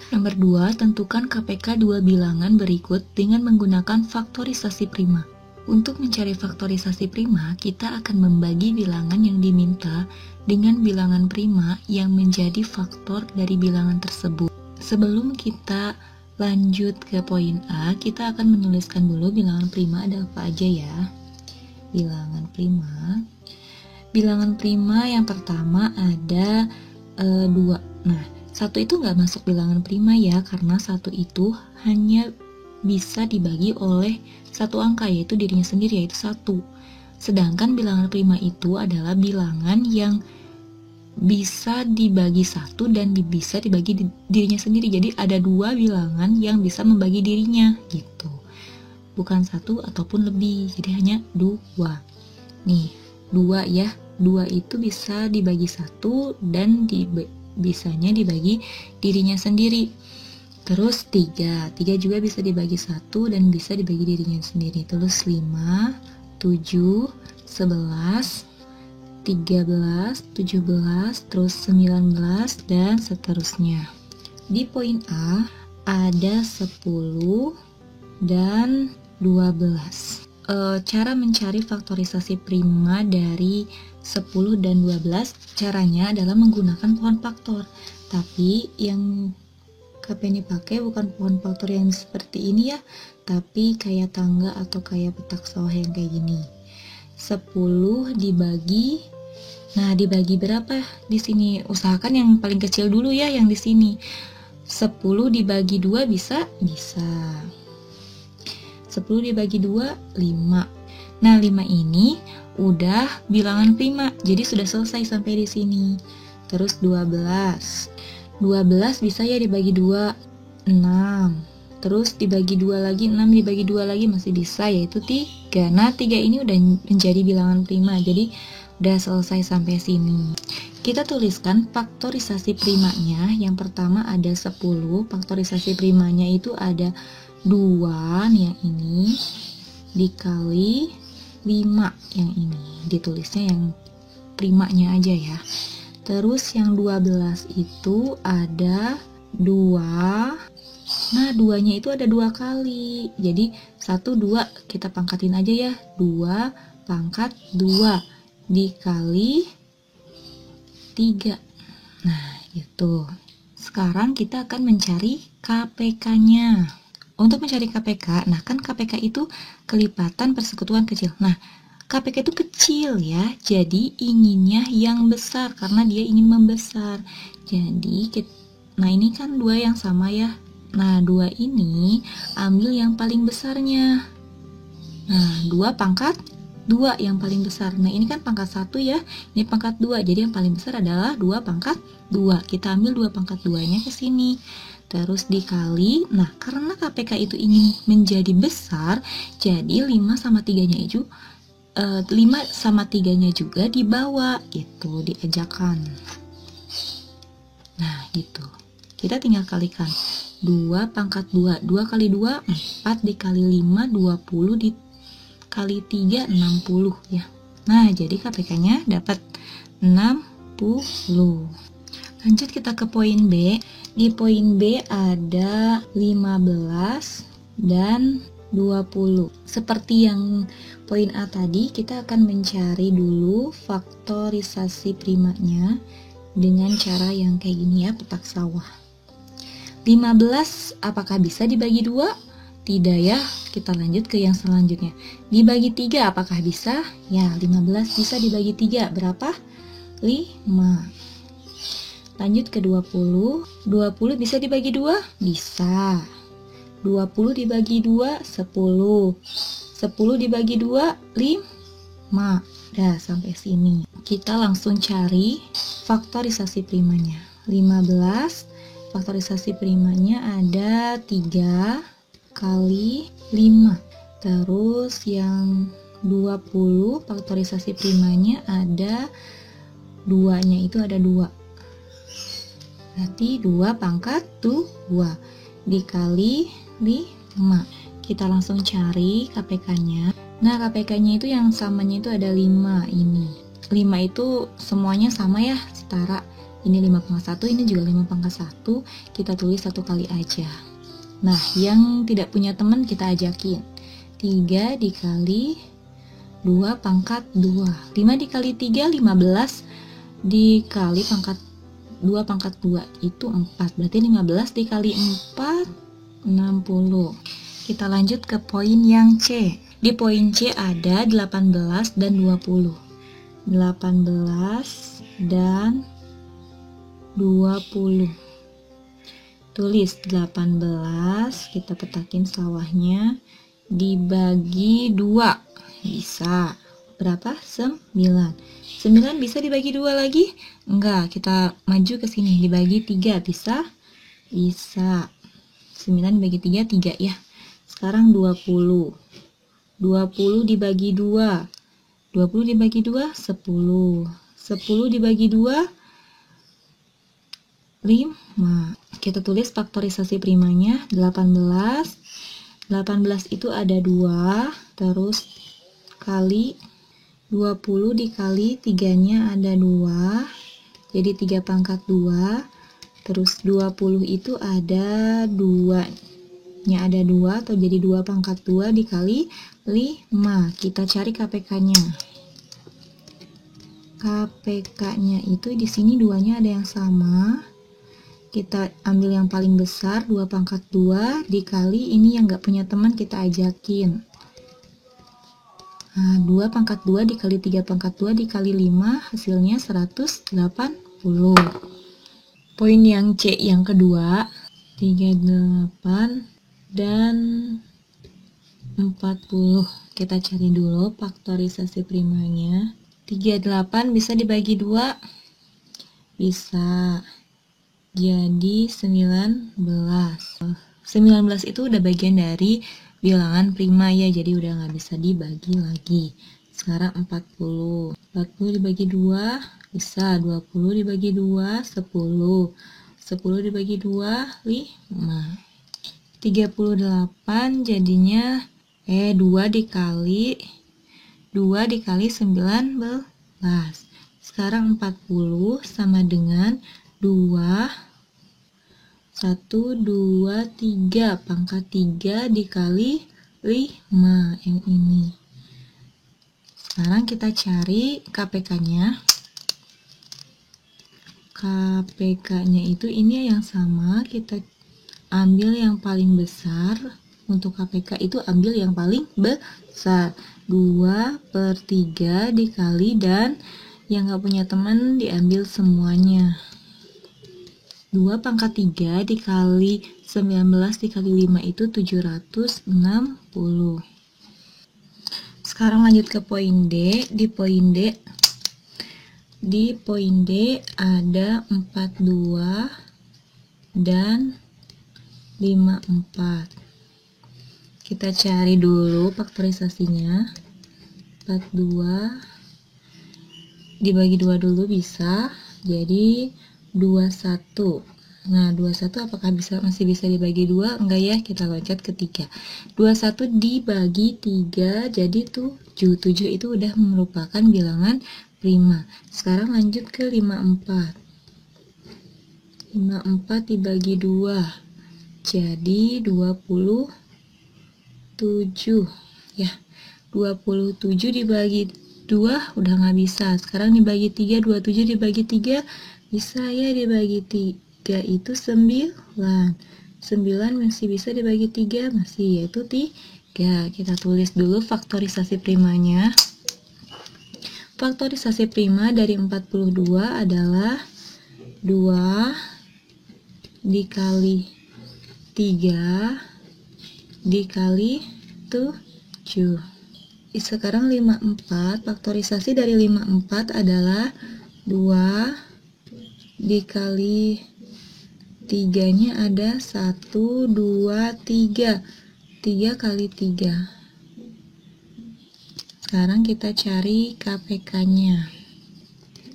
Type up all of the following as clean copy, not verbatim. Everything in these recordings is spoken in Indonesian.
Nomor 2, tentukan KPK dua bilangan berikut dengan menggunakan faktorisasi prima. Untuk mencari faktorisasi prima, kita akan membagi bilangan yang diminta dengan bilangan prima yang menjadi faktor dari bilangan tersebut. Sebelum kita lanjut ke poin A, kita akan menuliskan dulu bilangan prima ada apa aja ya. Bilangan prima yang pertama ada 2. Nah, 1 itu nggak masuk bilangan prima ya, karena 1 itu hanya bisa dibagi oleh satu angka, yaitu dirinya sendiri, yaitu 1. Sedangkan bilangan prima itu adalah bilangan yang bisa dibagi 1 dan bisa dibagi dirinya sendiri. Jadi ada 2 bilangan yang bisa membagi dirinya gitu, bukan 1 ataupun lebih, jadi hanya 2. Nih 2 ya, 2 itu bisa dibagi 1 dan bisanya dibagi dirinya sendiri. Terus 3 juga bisa dibagi 1 dan bisa dibagi dirinya sendiri. Terus 5, 7, 11, 13, 17, terus 19 dan seterusnya. Di poin A ada 10 dan 12. Cara mencari faktorisasi prima dari 10 dan 12, caranya adalah menggunakan pohon faktor. Tapi yang Kak Penny pakai bukan pohon faktor yang seperti ini ya, tapi kayak tangga atau kayak petak sawah yang kayak gini. 10 dibagi, nah dibagi berapa di sini? Usahakan yang paling kecil dulu ya, yang di sini. 10 dibagi 2 bisa? Bisa. 10 dibagi 2, 5. Nah, 5 ini udah bilangan prima, jadi sudah selesai sampai di sini. Terus 12 bisa ya dibagi 2, 6. Terus dibagi 2 lagi, 6 dibagi 2 lagi masih bisa, yaitu 3. Nah, 3 ini udah menjadi bilangan prima, jadi udah selesai sampai sini. Kita tuliskan faktorisasi primanya. Yang pertama ada 10, faktorisasi primanya itu ada 2 nih, yang ini dikali 5 yang ini. Ditulisnya yang primanya aja ya. Terus yang 12 itu ada 2. Nah, 2-nya itu ada 2 kali. Jadi 1, 2 kita pangkatin aja ya. 2 pangkat 2 dikali 3. Nah, gitu. Sekarang kita akan mencari KPK-nya. Untuk mencari KPK, nah kan KPK itu kelipatan persekutuan kecil. Nah, KPK itu kecil ya, jadi inginnya yang besar karena dia ingin membesar. Jadi, nah ini kan 2 yang sama ya. Nah, 2 ini ambil yang paling besarnya. Nah, 2 pangkat 2 yang paling besar. Nah, ini kan pangkat 1 ya, ini pangkat 2. Jadi yang paling besar adalah 2 pangkat 2. Kita ambil 2 pangkat 2-nya ke sini. Terus dikali, nah karena KPK itu ingin menjadi besar, jadi 5 sama 3-nya itu 5 sama 3-nya juga dibawa gitu, diejakan. Nah gitu, kita tinggal kalikan 2 pangkat 2, 2 kali 2 4, dikali 5 20, dikali 3 60 ya. Nah jadi KPK nya dapat 60. Lanjut kita ke poin B. Di poin B ada 15 dan 20. Seperti yang poin A tadi, kita akan mencari dulu faktorisasi primanya dengan cara yang kayak gini ya, petak sawah. 15 apakah bisa dibagi 2? Tidak ya, kita lanjut ke yang selanjutnya. Dibagi 3 apakah bisa? Ya, 15 bisa dibagi 3. Berapa? 5. Lanjut ke 20. 20 bisa dibagi 2? Bisa. 20 dibagi 2, 10. 10 dibagi 2, 5. Dah, sampai sini. Kita langsung cari faktorisasi primanya. 15, faktorisasi primanya ada 3 kali 5. Terus yang 20, faktorisasi primanya ada 2-nya itu ada 2. Berarti 2 pangkat 2 dikali 5. Kita langsung cari KPK-nya. Nah, KPK-nya itu yang samanya itu ada 5 ini. 5 itu semuanya sama ya, setara. Ini 5 pangkat 1, ini juga 5 pangkat 1. Kita tulis 1 kali aja. Nah, yang tidak punya teman kita ajakin. 3 dikali 2 pangkat 2. 5 dikali 3, 15 dikali pangkat 2 pangkat 2 itu 4. Berarti 15 dikali 4, 60. Kita lanjut ke poin yang C. Di poin C ada 18 dan 20. 18 dan 20. Tulis 18, kita petakin sawahnya, dibagi 2. Bisa. Berapa? 9. 9 bisa dibagi 2 lagi? Enggak, kita maju ke sini, dibagi 3. Bisa? Bisa. 9 dibagi 3, 3 ya. Sekarang 20. 20 dibagi 2. 20 dibagi 2, 10. 10 dibagi 2, 5. Kita tulis faktorisasi primanya 18. 18 itu ada 2, terus kali 20 dikali 3-nya ada 2. Jadi 3 pangkat 2. Terus 20 itu ada 2-nya ada 2 atau jadi 2 pangkat 2 dikali 5. Kita cari KPK-nya. KPK-nya itu di sini 2-nya ada yang sama. Kita ambil yang paling besar, 2 pangkat 2 dikali ini yang nggak punya teman kita ajakin. Nah, 2 pangkat 2 dikali 3 pangkat 2 dikali 5 hasilnya 180. Poin yang C yang kedua, 38 dan 40. Kita cari dulu faktorisasi primanya. 38 bisa dibagi 2? Bisa. Jadi 19. 19 itu udah bagian dari bilangan prima ya, jadi udah nggak bisa dibagi lagi. Sekarang 40. 40 dibagi 2 bisa. 20 dibagi 2, 10. 10 dibagi 2, 5. 38 jadinya 2 dikali 19. Sekarang 40 sama dengan 2, 1, 2, 3 pangkat 3 dikali 5 yang ini. Sekarang kita cari KPK-nya. KPK-nya itu ini yang sama, kita ambil yang paling besar. Untuk KPK itu ambil yang paling besar, 2/3 dikali, dan yang gak punya teman diambil semuanya. 2 pangkat 3 dikali 19 dikali 5 itu 760. Sekarang lanjut ke poin D. Di poin D ada 42 dan 54. Kita cari dulu faktorisasinya. 42 dibagi 2 dulu bisa, jadi 21. Nah, 21 apakah masih bisa dibagi 2? Enggak ya, kita loncat ke 3. 21 dibagi 3 jadi 7. 7 itu udah merupakan bilangan prima. Sekarang lanjut ke 54. 54 dibagi 2 jadi 27 ya. 27 dibagi 2 udah nggak bisa. Sekarang dibagi 3, 27 dibagi 3 bisa ya, dibagi 3 itu 9. 9 masih bisa dibagi 3, masih, yaitu 3. Kita tulis dulu faktorisasi primanya. Faktorisasi prima dari 42 adalah 2 dikali 3 dikali 7. Sekarang 54, faktorisasi dari 54 adalah 2 dikali 3-nya ada 1, 2, 3. 3 kali 3. Sekarang kita cari KPK-nya.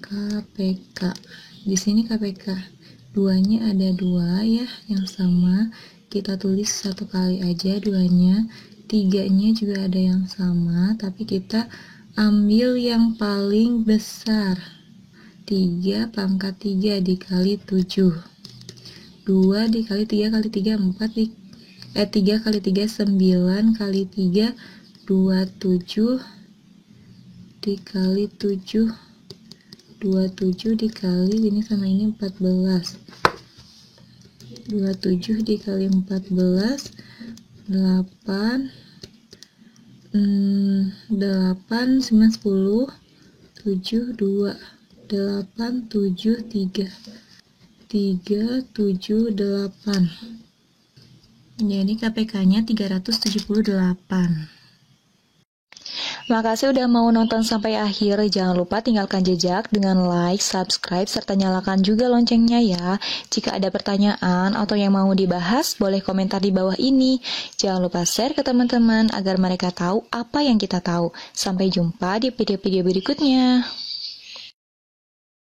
KPK. Di sini KPK 2-nya ada 2 ya, yang sama. Kita tulis 1 kali aja 2-nya. 3-nya juga ada yang sama, tapi kita ambil yang paling besar. 3 pangkat 3 dikali 7. 2 dikali 3 kali 3 3 kali 3 9 kali 3 27 dikali 7 27 dikali ini sama ini 14. 27 dikali 14 8 9 10 7 2 8 7 3 3 7 8. Jadi KPK-nya 378. Makasih udah mau nonton sampai akhir. Jangan lupa tinggalkan jejak dengan like, subscribe, serta nyalakan juga loncengnya ya. Jika ada pertanyaan atau yang mau dibahas, boleh komentar di bawah ini. Jangan lupa share ke teman-teman agar mereka tahu apa yang kita tahu. Sampai jumpa di video-video berikutnya.